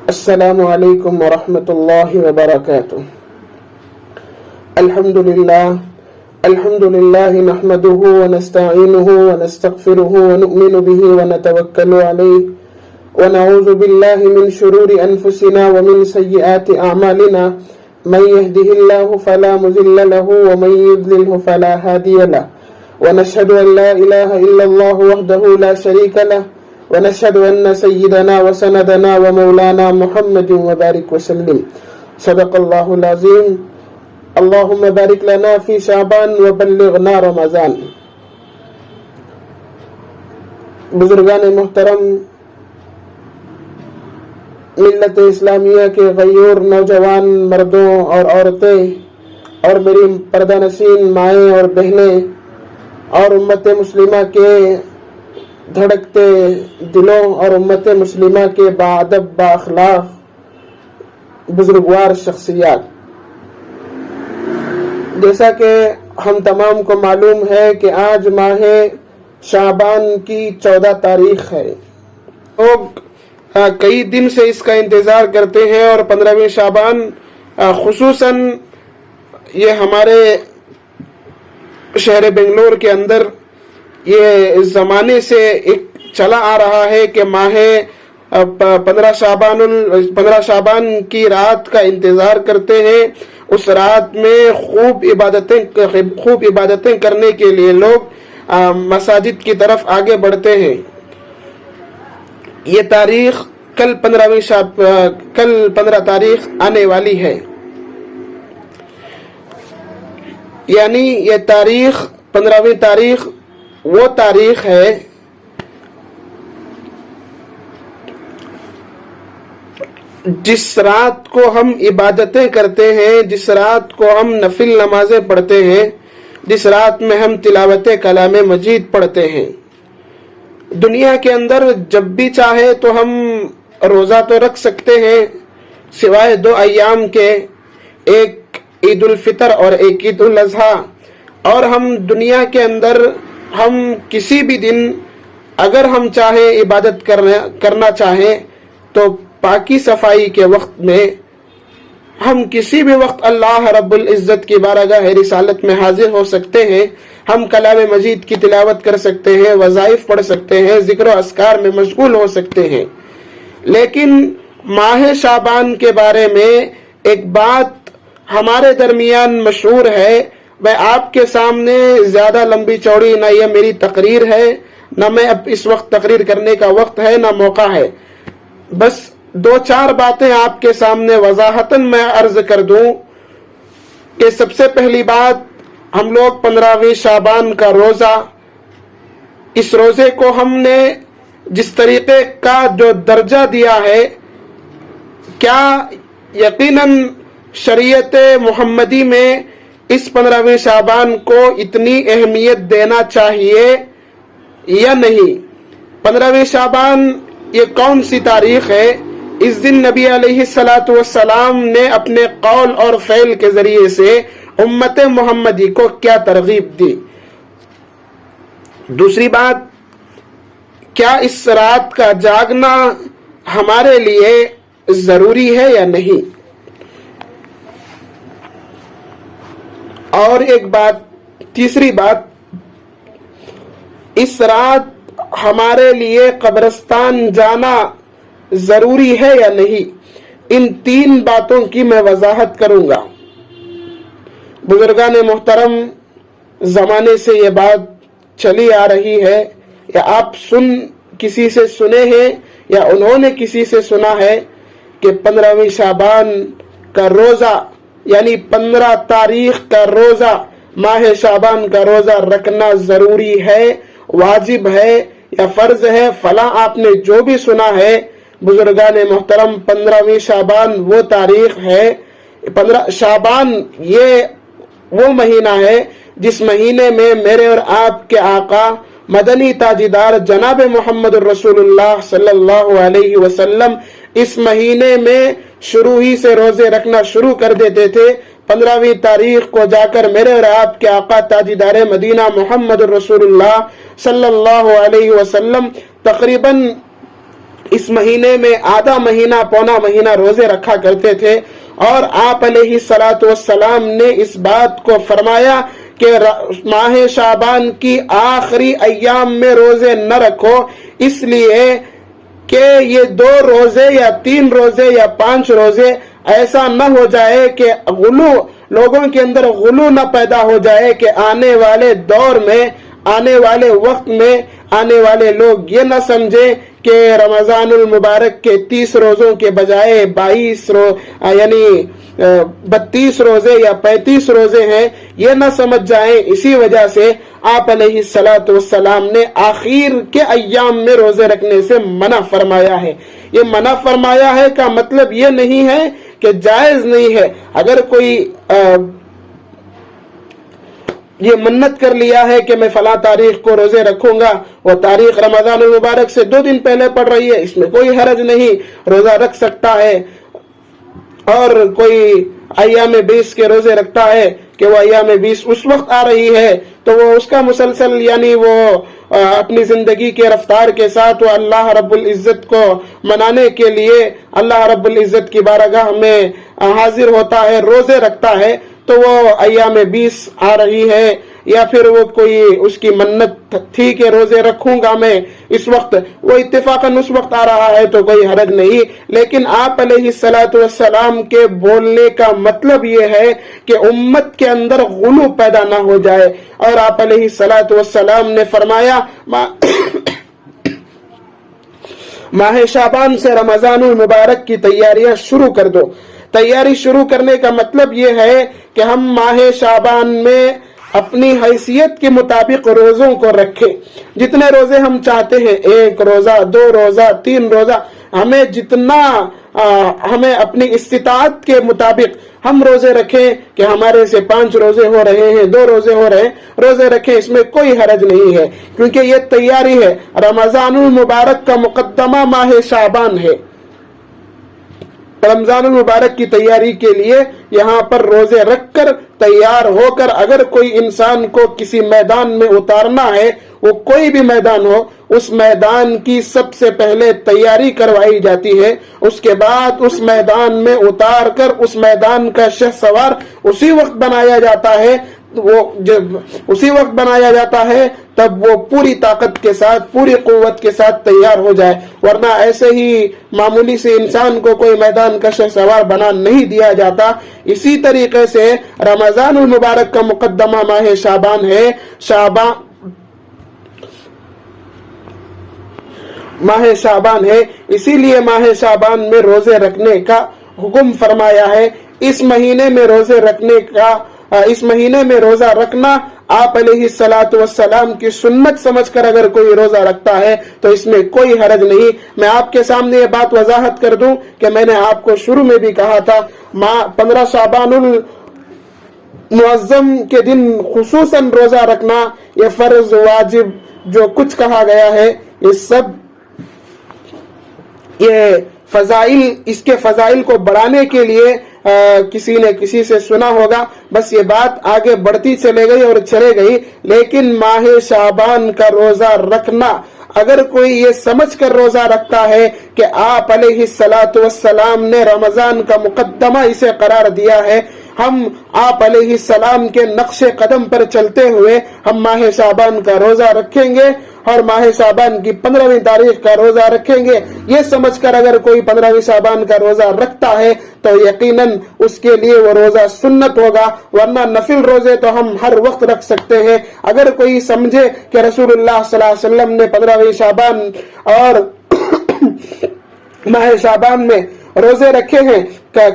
السلام علیکم ورحمۃ اللہ وبرکاتہ۔ الحمد للہ نحمده ونستعینه ونستغفره ونؤمن به ونتوکل علیہ ونعوذ باللہ من شرور انفسنا ومن سیئات اعمالنا من يهده الله فلا مضل له ومن يضلل فلا هادي له ونشهد ان لا اله الا الله وحده لا شريك له ونشهد أن سيدنا وسندنا ومولانا محمد وبارك وسلم صدق الله العظيم اللهم بارك لنا في شعبان وبلغنا رمضان۔ بزرگان محترم، ملت اسلامیہ کے غیور نوجوان مردوں اور عورتیں اور میری پردہ نشین مائیں اور بہنیں اور امت مسلمہ کے دھڑکتے دلوں اور امت مسلمہ کے باادب بااخلاق بزرگوار شخصیات، جیسا کہ ہم تمام کو معلوم ہے کہ آج ماہ شعبان کی 14 تاریخ ہے۔ لوگ کئی دن سے اس کا انتظار کرتے ہیں اور 15ویں شعبان خصوصاً یہ ہمارے شہر بنگلور کے اندر یہ زمانے سے ایک چلا آ رہا ہے کہ ماہ 15 شعبان کی رات کا انتظار کرتے ہیں۔ اس رات میں خوب عبادتیں کرنے کے لیے لوگ مساجد کی طرف آگے بڑھتے ہیں۔ یہ تاریخ کل 15 تاریخ آنے والی ہے، یعنی یہ تاریخ 15ویں تاریخ وہ تاریخ ہے جس رات کو ہم عبادتیں کرتے ہیں، جس رات کو ہم نفل نمازیں پڑھتے ہیں، جس رات میں ہم تلاوت کلام مجید پڑھتے ہیں۔ دنیا کے اندر جب بھی چاہے تو ہم روزہ تو رکھ سکتے ہیں، سوائے 2 ایام کے، ایک عید الفطر اور ایک عید الاضحیٰ، اور ہم دنیا کے اندر ہم کسی بھی دن اگر ہم چاہیں عبادت کرنا چاہیں تو پاکی صفائی کے وقت میں ہم کسی بھی وقت اللہ رب العزت کی بارگاہ رسالت میں حاضر ہو سکتے ہیں۔ ہم کلام مجید کی تلاوت کر سکتے ہیں، وظائف پڑھ سکتے ہیں، ذکر و اذکار میں مشغول ہو سکتے ہیں۔ لیکن ماہ شعبان کے بارے میں ایک بات ہمارے درمیان مشہور ہے، میں آپ کے سامنے زیادہ لمبی چوڑی نہ یہ میری تقریر ہے، نہ میں اب اس وقت تقریر کرنے کا وقت ہے، نہ موقع ہے۔ بس 2-4 باتیں آپ کے سامنے وضاحتاً میں عرض کر دوں کہ سب سے پہلی بات، ہم لوگ 15ویں شعبان کا روزہ، اس روزے کو ہم نے جس طریقے کا جو درجہ دیا ہے، کیا یقیناً شریعت محمدی میں اس 15ویں شعبان کو اتنی اہمیت دینا چاہیے یا نہیں؟ 15ویں شعبان یہ کون سی تاریخ ہے؟ اس دن نبی علیہ السلام نے اپنے قول اور فعل کے ذریعے سے امت محمدی کو کیا ترغیب دی؟ دوسری بات، کیا اس رات کا جاگنا ہمارے لیے ضروری ہے یا نہیں؟ اور ایک بات، تیسری بات، اس رات ہمارے لیے قبرستان جانا ضروری ہے یا نہیں؟ ان 3 باتوں کی میں وضاحت کروں گا۔ بزرگان محترم، زمانے سے یہ بات چلی آ رہی ہے، یا آپ کسی سے سنے ہیں یا انہوں نے کسی سے سنا ہے کہ 15ویں شعبان کا روزہ، یعنی 15 تاریخ کا روزہ، ماہ شعبان کا روزہ رکھنا ضروری ہے، واجب ہے یا فرض ہے، فلاں آپ نے جو بھی سنا ہے۔ بزرگان محترم، 15ویں شعبان وہ تاریخ ہے، 15 شعبان یہ وہ مہینہ ہے جس مہینے میں میرے اور آپ کے آقا مدنی تاجدار جناب محمد رسول اللہ صلی اللہ علیہ وسلم اس مہینے میں شروع ہی سے روزے رکھنا شروع کر دیتے تھے۔ 15ویں تاریخ کو جا کر میرے اور آپ کے آقا تاجدار مدینہ محمد رسول اللہ صلی اللہ علیہ وسلم تقریباً اس مہینے میں آدھا مہینہ پونا مہینہ روزے رکھا کرتے تھے، اور آپ علیہ الصلوۃ والسلام نے اس بات کو فرمایا کہ ماہ شعبان کی آخری ایام میں روزے نہ رکھو، اس لیے کہ یہ 2 روزے یا 3 روزے یا 5 روزے ایسا نہ ہو جائے کہ غلو لوگوں کے اندر غلو نہ پیدا ہو جائے کہ آنے والے دور میں، آنے والے وقت میں آنے والے لوگ یہ نہ سمجھیں کہ رمضان المبارک کے 30 روزوں کے بجائے 32 روزے یا 35 روزے ہیں، یہ نہ سمجھ جائیں۔ اسی وجہ سے آپ علیہ الصلوۃ والسلام نے آخر کے ایام میں روزے رکھنے سے منع فرمایا ہے۔ یہ منع فرمایا ہے کا مطلب یہ نہیں ہے کہ جائز نہیں ہے۔ اگر کوئی یہ منت کر لیا ہے کہ میں فلاں تاریخ کو روزے رکھوں گا، وہ تاریخ رمضان المبارک سے 2 دن پہلے پڑ رہی ہے، اس میں کوئی حرج نہیں، روزہ رکھ سکتا ہے۔ اور کوئی ایام 20 کے روزے رکھتا ہے کہ وہ ایام 20 اس وقت آ رہی ہے تو وہ اس کا مسلسل وہ اپنی زندگی کے رفتار کے ساتھ وہ اللہ رب العزت کو منانے کے لیے اللہ رب العزت کی بارگاہ میں حاضر ہوتا ہے، روزے رکھتا ہے، تو وہ ایام 20 آ رہی ہے یا پھر وہ کوئی اس کی منت تھی کہ روزے رکھوں گا میں اس وقت، وہ اتفاقاً اس وقت آ رہا ہے تو کوئی حرج نہیں۔ لیکن آپ علیہ الصلوۃ والسلام کے بولنے کا مطلب یہ ہے کہ امت کے اندر غلو پیدا نہ ہو جائے، اور آپ علیہ الصلوۃ والسلام نے فرمایا ماہ شعبان سے رمضان المبارک کی تیاریاں شروع کر دو۔ تیاری شروع کرنے کا مطلب یہ ہے کہ ہم ماہ شعبان میں اپنی حیثیت کے مطابق روزوں کو رکھیں، جتنے روزے ہم چاہتے ہیں، 1 روزہ 2 روزہ 3 روزہ، ہمیں جتنا ہمیں اپنی استطاعت کے مطابق ہم روزے رکھیں کہ ہمارے سے 5 روزے ہو رہے ہیں، 2 روزے ہو رہے ہیں، روزے رکھیں، اس میں کوئی حرج نہیں ہے، کیونکہ یہ تیاری ہے۔ رمضان المبارک کا مقدمہ ماہ شعبان ہے۔ رمضان المبارک کی تیاری کے لیے یہاں پر روزے رکھ کر تیار ہو کر اگر کوئی انسان کو کسی میدان میں اتارنا ہے، وہ کوئی بھی میدان ہو، اس میدان کی سب سے پہلے تیاری کروائی جاتی ہے، اس کے بعد اس میدان میں اتار کر اس میدان کا شہسوار اسی وقت بنایا جاتا ہے، وہ جب اسی وقت بنایا جاتا ہے تب وہ پوری طاقت کے ساتھ پوری قوت کے ساتھ تیار ہو جائے، ورنہ ایسے ہی معمولی سے انسان کو کوئی میدان کا شہسوار بنا نہیں دیا جاتا۔ اسی طریقے سے رمضان المبارک کا مقدمہ ماہ شعبان ہے۔ ماہ شعبان ہے، اسی لیے ماہ شعبان میں روزے رکھنے کا حکم فرمایا ہے۔ اس مہینے میں روزہ رکھنا آپ علیہ الصلوۃ والسلام کی سنت سمجھ کر اگر کوئی روزہ رکھتا ہے تو اس میں کوئی حرج نہیں۔ میں آپ کے سامنے یہ بات وضاحت کر دوں کہ میں نے آپ کو شروع میں بھی کہا تھا 15 شعبان المعظم کے دن خصوصاً روزہ رکھنا، یہ فرض واجب جو کچھ کہا گیا ہے یہ سب اس کے فضائل کو بڑھانے کے لیے کسی نے کسی سے سنا ہوگا، بس یہ بات آگے بڑھتی چلے گئی اور چلے گئی۔ لیکن ماہ شعبان کا روزہ رکھنا، اگر کوئی یہ سمجھ کر روزہ رکھتا ہے کہ آپ علیہ الصلوۃ والسلام نے رمضان کا مقدمہ اسے قرار دیا ہے، ہم آپ علیہ السلام کے نقش قدم پر چلتے ہوئے ہم ماہ شعبان کا روزہ رکھیں گے اور ماہ شعبان کی 15ویں تاریخ کا روزہ رکھیں گے، یہ سمجھ کر اگر کوئی 15ویں شعبان کا روزہ رکھتا ہے تو یقیناً اس کے لیے وہ روزہ سنت ہوگا، ورنہ نفل روزے تو ہم ہر وقت رکھ سکتے ہیں۔ اگر کوئی سمجھے کہ رسول اللہ صلی اللہ علیہ وسلم نے 15ویں شعبان اور ماہ شعبان میں روزے رکھے ہیں،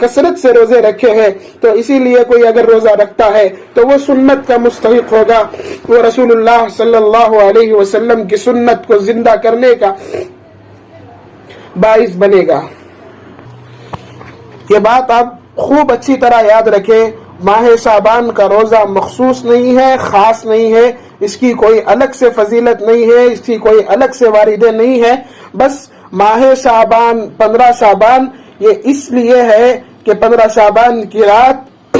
کثرت سے روزے رکھے ہیں، تو اسی لیے کوئی اگر روزہ رکھتا ہے تو وہ سنت کا مستحق ہوگا، وہ رسول اللہ صلی اللہ علیہ وسلم کی سنت کو زندہ کرنے کا باعث بنے گا۔ یہ بات آپ خوب اچھی طرح یاد رکھیں، ماہ شعبان کا روزہ مخصوص نہیں ہے، خاص نہیں ہے، اس کی کوئی الگ سے فضیلت نہیں ہے، اس کی کوئی الگ سے واردے نہیں ہے، بس ماہ شعبان 15 شعبان یہ اس لیے ہے کہ 15 شعبان کی رات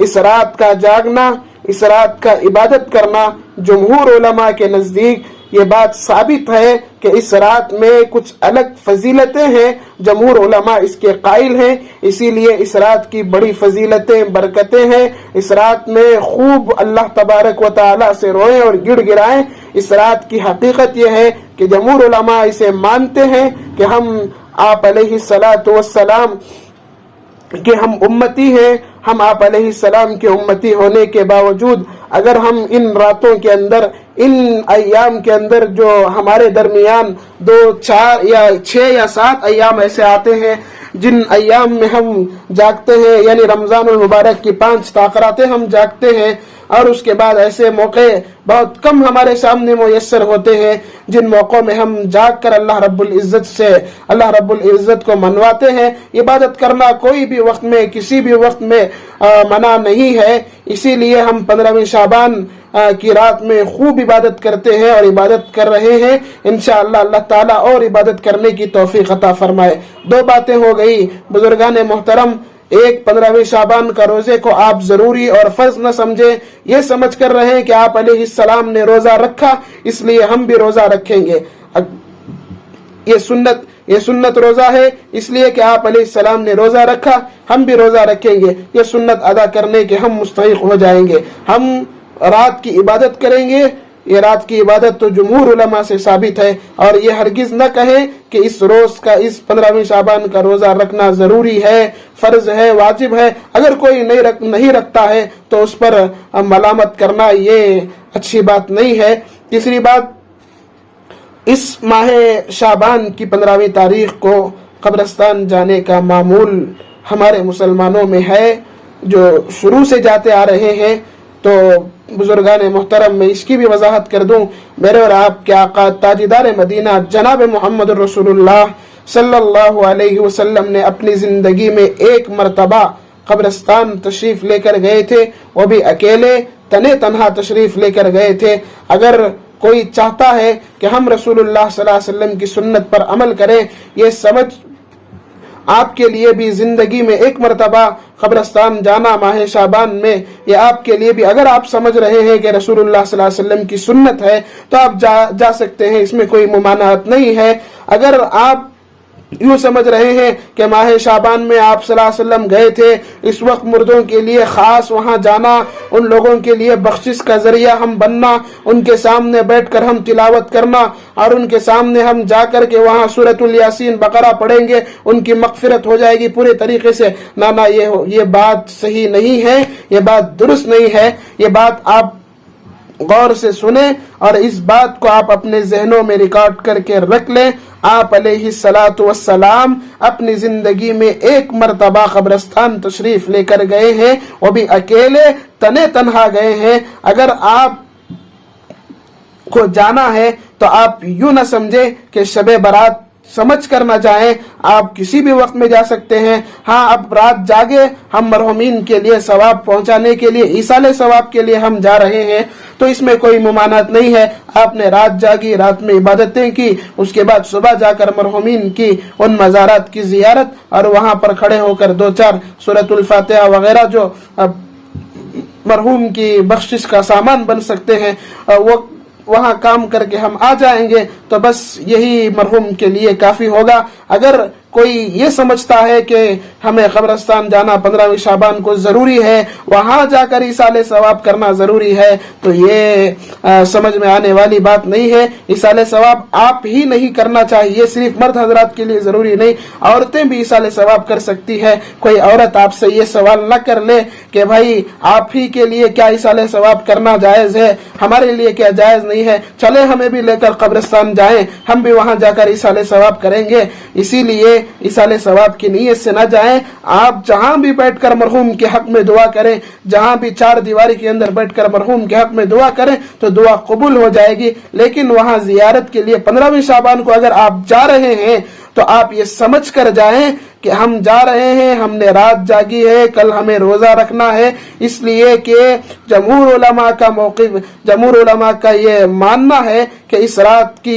اس رات کا جاگنا، اس رات کا عبادت کرنا جمہور علماء کے نزدیک یہ بات ثابت ہے کہ اس رات میں کچھ الگ فضیلتیں ہیں، جمہور علماء اس کے قائل ہیں، اسی لیے اس رات کی بڑی فضیلتیں برکتیں ہیں۔ اس رات میں خوب اللہ تبارک و تعالی سے روئیں اور گڑ گڑائیں۔ اس رات کی حقیقت یہ ہے کہ جمہور علماء اسے مانتے ہیں کہ ہم آپ علیہ السلام کہ ہم امتی ہیں، ہم آپ علیہ السلام کے امتی ہونے کے باوجود اگر ہم ان راتوں کے اندر، ان ایام کے اندر جو ہمارے درمیان 2 4 یا 6 یا 7 ایام ایسے آتے ہیں جن ایام میں ہم جاگتے ہیں، یعنی رمضان المبارک کی 5 تاخراتیں ہم جاگتے ہیں، اور اس کے بعد ایسے موقع بہت کم ہمارے سامنے میسر ہوتے ہیں جن موقعوں میں ہم جاگ کر اللہ رب العزت کو منواتے ہیں۔ عبادت کرنا کوئی بھی وقت میں، کسی بھی وقت میں منع نہیں ہے، اسی لیے ہم 15ویں شعبان کی رات میں خوب عبادت کرتے ہیں اور عبادت کر رہے ہیں۔ انشاءاللہ اللہ تعالیٰ اور عبادت کرنے کی توفیق عطا فرمائے۔ 2 باتیں ہو گئی بزرگان محترم، ایک 15ویں شعبان کا روزے کو آپ ضروری اور فرض نہ سمجھیں، یہ سمجھ کر رہیں کہ آپ علیہ السلام نے روزہ رکھا اس لیے ہم بھی روزہ رکھیں گے، یہ سنت روزہ ہے اس لیے کہ آپ علیہ السلام نے روزہ رکھا ہم بھی روزہ رکھیں گے، یہ سنت ادا کرنے کے ہم مستحق ہو جائیں گے۔ ہم رات کی عبادت کریں گے، یہ رات کی عبادت تو جمہور علماء سے ثابت ہے، اور یہ ہرگز نہ کہیں کہ اس روز کا، اس 15ویں شعبان کا روزہ رکھنا ضروری ہے، فرض ہے، واجب ہے۔ اگر کوئی نہیں رکھتا ہے تو اس پر ملامت کرنا یہ اچھی بات نہیں ہے۔ تیسری بات، اس ماہ شعبان کی 15ویں تاریخ کو قبرستان جانے کا معمول ہمارے مسلمانوں میں ہے، جو شروع سے جاتے آ رہے ہیں۔ تو بزرگان محترم میں اس کی بھی وضاحت کر دوں، میرے اور آپ کے آقا تاجدار مدینہ جناب محمد رسول اللہ صلی اللہ علیہ وسلم نے اپنی زندگی میں 1 مرتبہ قبرستان تشریف لے کر گئے تھے، وہ بھی اکیلے تنہا تشریف لے کر گئے تھے۔ اگر کوئی چاہتا ہے کہ ہم رسول اللہ صلی اللہ علیہ وسلم کی سنت پر عمل کریں، یہ سمجھ آپ کے لیے بھی زندگی میں 1 مرتبہ قبرستان جانا ماہ شعبان میں، یہ آپ کے لیے بھی، اگر آپ سمجھ رہے ہیں کہ رسول اللہ صلی اللہ علیہ وسلم کی سنت ہے تو آپ جا سکتے ہیں، اس میں کوئی ممانعت نہیں ہے۔ اگر آپ یوں سمجھ رہے ہیں کہ ماہ شعبان میں آپ صلی اللہ علیہ وسلم گئے تھے، اس وقت مردوں کے لیے خاص وہاں جانا، ان لوگوں کے لیے بخشش کا ذریعہ ہم بننا، ان کے سامنے بیٹھ کر ہم تلاوت کرنا، اور ان کے سامنے ہم جا کر کے وہاں سورۃ الیاسین بقرہ پڑھیں گے، ان کی مغفرت ہو جائے گی پورے طریقے سے، نہ یہ بات صحیح نہیں ہے، یہ بات درست نہیں ہے۔ یہ بات آپ غور سے سنیں اور اس بات کو آپ اپنے ذہنوں میں ریکارڈ کر کے رکھ لیں۔ آپ علیہ السلام اپنی زندگی میں 1 مرتبہ قبرستان تشریف لے کر گئے ہیں، وہ بھی اکیلے تنہا گئے ہیں۔ اگر آپ کو جانا ہے تو آپ یوں نہ سمجھیں کہ شب برات سمجھ کر نہ جائیں، آپ کسی بھی وقت میں جا سکتے ہیں۔ ہاں، اب رات جاگے، ہم مرحومین کے لیے ثواب پہنچانے کے لیے، ایصال ثواب کے لیے ہم جا رہے ہیں، تو اس میں کوئی ممانعت نہیں ہے۔ آپ نے رات جاگی، رات میں عبادتیں کی، اس کے بعد صبح جا کر مرحومین کی ان مزارات کی زیارت، اور وہاں پر کھڑے ہو کر 2-4 سورۃ الفاتحہ وغیرہ جو مرحوم کی بخشش کا سامان بن سکتے ہیں، وہ وہاں کام کر کے ہم آ جائیں گے، تو بس یہی مرحوم کے لیے کافی ہوگا۔ اگر کوئی یہ سمجھتا ہے کہ ہمیں قبرستان جانا 15ویں شعبان کو ضروری ہے، وہاں جا کر ایصال ثواب کرنا ضروری ہے، تو یہ سمجھ میں آنے والی بات نہیں ہے۔ ایصال ثواب آپ ہی نہیں کرنا چاہیے، صرف مرد حضرات کے لیے ضروری نہیں، عورتیں بھی ایصال ثواب کر سکتی ہے۔ کوئی عورت آپ سے یہ سوال نہ کر لے کہ بھائی آپ ہی کے لیے کیا ایصال ثواب کرنا جائز ہے، ہمارے لیے کیا جائز نہیں ہے، چلے ہمیں بھی لے کر قبرستان جائیں، ہم بھی وہاں جا کر ایصال ثواب کریں گے۔ اسی لیے ایصال ثواب کی نیت سے نہ جائیں، آپ جہاں بھی بیٹھ کر مرحوم کے حق میں دعا کریں، جہاں بھی 4 دیواری کے اندر بیٹھ کر مرحوم کے حق میں دعا کریں تو دعا قبول ہو جائے گی۔ لیکن وہاں زیارت کے لیے 15ویں شعبان کو اگر آپ جا رہے ہیں تو آپ یہ سمجھ کر جائیں کہ ہم جا رہے ہیں، ہم نے رات جاگی ہے، کل ہمیں روزہ رکھنا ہے، اس لیے کہ جمہور علماء کا موقف، جمہور علماء کا یہ ماننا ہے کہ اس رات کی